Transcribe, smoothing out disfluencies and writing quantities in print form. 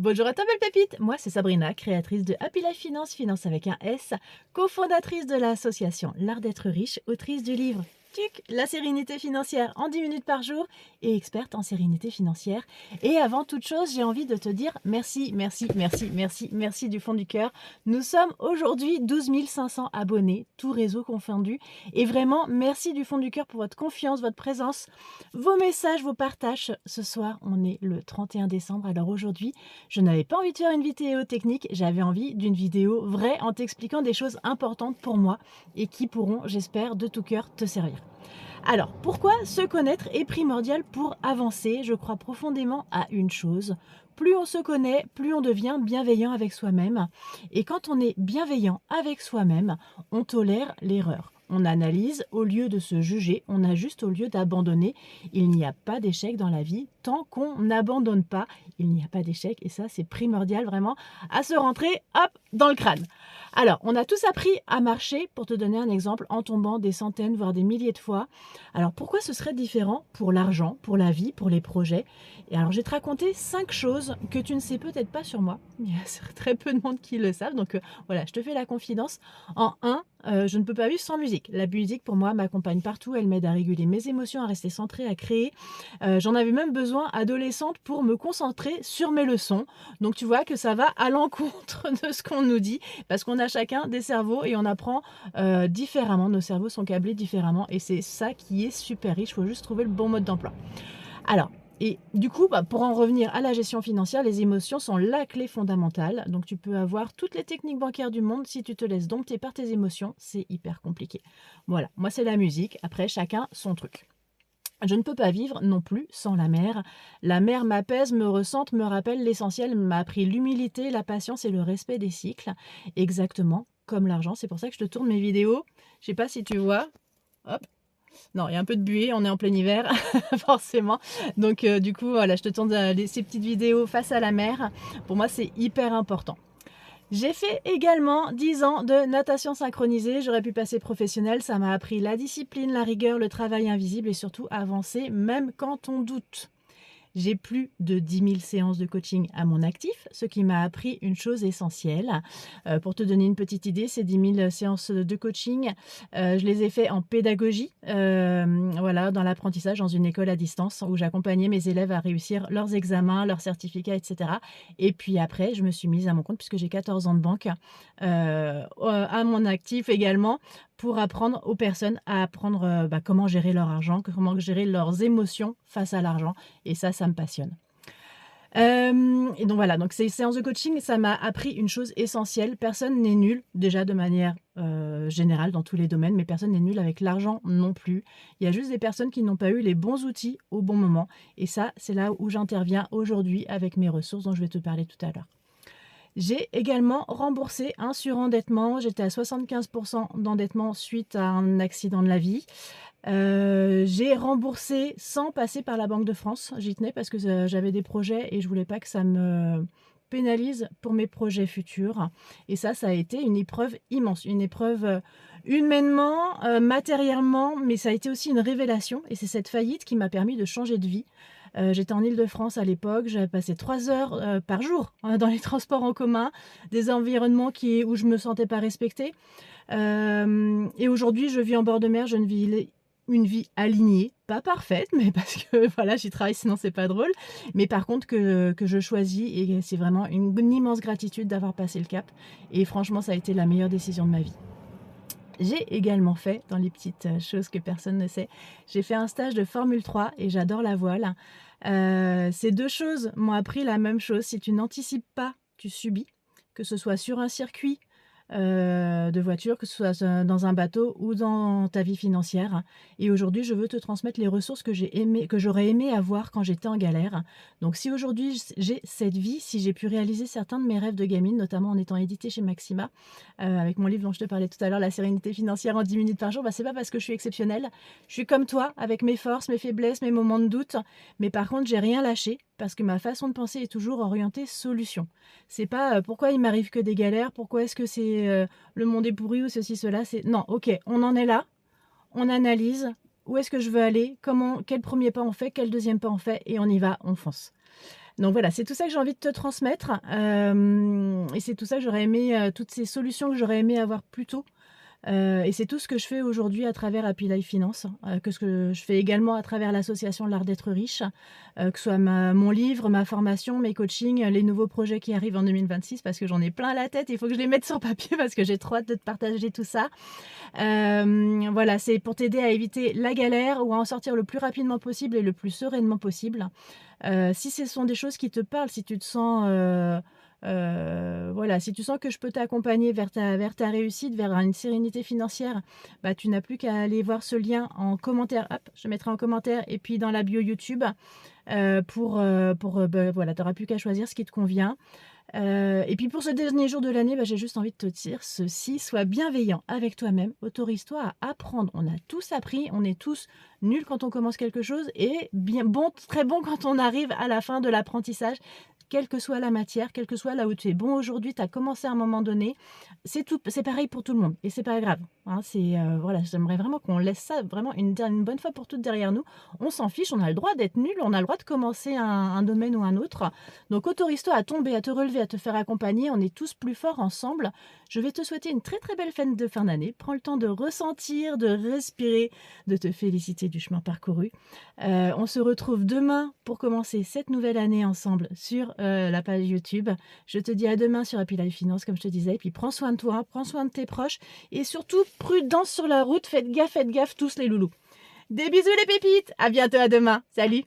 Bonjour à toi belle pépite, moi c'est Sabrina, créatrice de Happy Life Finance, finance avec un S, cofondatrice de l'association L'Art d'être riche, autrice du livre TUC, la sérénité financière en 10 minutes par jour et experte en sérénité financière. Et avant toute chose, j'ai envie de te dire merci, merci, merci, merci, merci du fond du cœur. Nous sommes aujourd'hui 12 500 abonnés, tout réseau confondu. Et vraiment, merci du fond du cœur pour votre confiance, votre présence, vos messages, vos partages. Ce soir, on est le 31 décembre, alors aujourd'hui, je n'avais pas envie de faire une vidéo technique, j'avais envie d'une vidéo vraie en t'expliquant des choses importantes pour moi et qui pourront, j'espère, de tout cœur te servir. Alors, pourquoi se connaître est primordial pour avancer? Je crois profondément à une chose. Plus on se connaît, plus on devient bienveillant avec soi-même. Et quand on est bienveillant avec soi-même, on tolère l'erreur. On analyse au lieu de se juger, on ajuste au lieu d'abandonner. Il n'y a pas d'échec dans la vie tant qu'on n'abandonne pas. Il n'y a pas d'échec et ça c'est primordial vraiment à se rentrer hop dans le crâne. Alors, on a tous appris à marcher, pour te donner un exemple, en tombant des centaines voire des milliers de fois. Alors pourquoi ce serait différent pour l'argent, pour la vie, pour les projets? Et alors je vais te raconter 5 choses que tu ne sais peut-être pas sur moi. Il y a très peu de monde qui le savent, donc voilà, je te fais la confidence. En 1, je ne peux pas vivre sans musique. La musique, pour moi, m'accompagne partout. Elle m'aide à réguler mes émotions, à rester centrée, à créer. J'en avais même besoin, adolescente, pour me concentrer sur mes leçons. Donc, tu vois que ça va à l'encontre de ce qu'on nous dit, parce qu'on a chacun des cerveaux et on apprend différemment. Nos cerveaux sont câblés différemment et c'est ça qui est super riche. Il faut juste trouver le bon mode d'emploi. Alors, et du coup, pour en revenir à la gestion financière, les émotions sont la clé fondamentale. Donc, tu peux avoir toutes les techniques bancaires du monde. Si tu te laisses dompter par tes émotions, c'est hyper compliqué. Voilà, moi, c'est la musique. Après, chacun son truc. Je ne peux pas vivre non plus sans la mer. La mer m'apaise, me ressente, me rappelle l'essentiel, m'a appris l'humilité, la patience et le respect des cycles. Exactement comme l'argent. C'est pour ça que je te tourne mes vidéos. Je sais pas si tu vois. Hop. Non, il y a un peu de buée, on est en plein hiver, forcément. Donc du coup, voilà, je te tourne ces petites vidéos face à la mer. Pour moi, c'est hyper important. J'ai fait également 10 ans de natation synchronisée. J'aurais pu passer professionnel. Ça m'a appris la discipline, la rigueur, le travail invisible et surtout avancer même quand on doute. J'ai plus de 10 000 séances de coaching à mon actif, ce qui m'a appris une chose essentielle. Pour te donner une petite idée, ces 10 000 séances de coaching, je les ai fait en pédagogie, voilà, dans l'apprentissage, dans une école à distance où j'accompagnais mes élèves à réussir leurs examens, leurs certificats, etc. Et puis après, je me suis mise à mon compte puisque j'ai 14 ans de banque à mon actif également pour apprendre aux personnes à apprendre comment gérer leur argent, comment gérer leurs émotions face à l'argent. Et ça me passionne. Et donc voilà, donc ces séances de coaching, ça m'a appris une chose essentielle. Personne n'est nul, déjà de manière générale dans tous les domaines, mais personne n'est nul avec l'argent non plus. Il y a juste des personnes qui n'ont pas eu les bons outils au bon moment. Et ça, c'est là où j'interviens aujourd'hui avec mes ressources dont je vais te parler tout à l'heure. J'ai également remboursé un surendettement. J'étais à 75% d'endettement suite à un accident de la vie. J'ai remboursé sans passer par la Banque de France. J'y tenais parce que j'avais des projets et je voulais pas que ça me pénalise pour mes projets futurs. Et ça a été une épreuve immense, une épreuve humainement, matériellement, mais ça a été aussi une révélation. Et c'est cette faillite qui m'a permis de changer de vie. J'étais en Île-de-France à l'époque, j'avais passé 3 heures par jour dans les transports en commun, des environnements où je me sentais pas respectée. Et aujourd'hui, je vis en bord de mer, je ne vis une vie alignée, pas parfaite, mais parce que voilà, j'y travaille, sinon c'est pas drôle. Mais par contre que je choisis et c'est vraiment une immense gratitude d'avoir passé le cap. Et franchement, ça a été la meilleure décision de ma vie. J'ai également fait, dans les petites choses que personne ne sait, j'ai fait un stage de Formule 3 et j'adore la voile. Ces deux choses m'ont appris la même chose. Si tu n'anticipes pas, tu subis, que ce soit sur un circuit de voiture, que ce soit dans un bateau ou dans ta vie financière. Et aujourd'hui, je veux te transmettre les ressources que j'aurais aimé avoir quand j'étais en galère. Donc si aujourd'hui j'ai cette vie, si j'ai pu réaliser certains de mes rêves de gamine, notamment en étant éditée chez Maxima, avec mon livre dont je te parlais tout à l'heure, La sérénité financière en 10 minutes par jour, c'est pas parce que je suis exceptionnelle. Je suis comme toi, avec mes forces, mes faiblesses, mes moments de doute. Mais par contre, j'ai rien lâché parce que ma façon de penser est toujours orientée solution. C'est pas pourquoi il m'arrive que des galères, pourquoi est-ce que c'est le monde est pourri ou ceci, cela. Non, ok, on en est là, on analyse, où est-ce que je veux aller, quel premier pas on fait, quel deuxième pas on fait, et on y va, on fonce. Donc voilà, c'est tout ça que j'ai envie de te transmettre, et c'est tout ça que j'aurais aimé, toutes ces solutions que j'aurais aimé avoir plus tôt. Et c'est tout ce que je fais aujourd'hui à travers Happy Life Finance, que ce que je fais également à travers l'association L'Art d'être riche, que ce soit mon livre, ma formation, mes coachings, les nouveaux projets qui arrivent en 2026 parce que j'en ai plein la tête, il faut que je les mette sur papier parce que j'ai trop hâte de te partager tout ça. Voilà, c'est pour t'aider à éviter la galère ou à en sortir le plus rapidement possible et le plus sereinement possible. Si ce sont des choses qui te parlent, si tu te sens, voilà, si tu sens que je peux t'accompagner vers ta réussite, vers une sérénité financière, bah, tu n'as plus qu'à aller voir ce lien en commentaire. Hop, je mettrai en commentaire et puis dans la bio YouTube, bah, voilà, tu n'auras plus qu'à choisir ce qui te convient. Et puis pour ce dernier jour de l'année, bah, j'ai juste envie de te dire ceci: sois bienveillant avec toi-même, autorise-toi à apprendre. On a tous appris, on est tous nuls quand on commence quelque chose et bien bon, très bon quand on arrive à la fin de l'apprentissage. Quelle que soit la matière, quel que soit là où tu es bon aujourd'hui, tu as commencé à un moment donné, c'est tout, c'est pareil pour tout le monde et c'est pas grave, hein. Voilà, j'aimerais vraiment qu'on laisse ça vraiment une bonne fois pour toutes derrière nous. On s'en fiche, on a le droit d'être nul, on a le droit de commencer un domaine ou un autre. Donc autorise-toi à tomber, à te relever, à te faire accompagner. On est tous plus forts ensemble. Je vais te souhaiter une très très belle fête de fin d'année. Prends le temps de ressentir, de respirer, de te féliciter du chemin parcouru. On se retrouve demain pour commencer cette nouvelle année ensemble sur la page YouTube. Je te dis à demain sur Happy Life Finance, comme je te disais. Et puis prends soin de toi, prends soin de tes proches. Et surtout, prudence sur la route. Faites gaffe tous les loulous. Des bisous les pépites. À bientôt, à demain. Salut.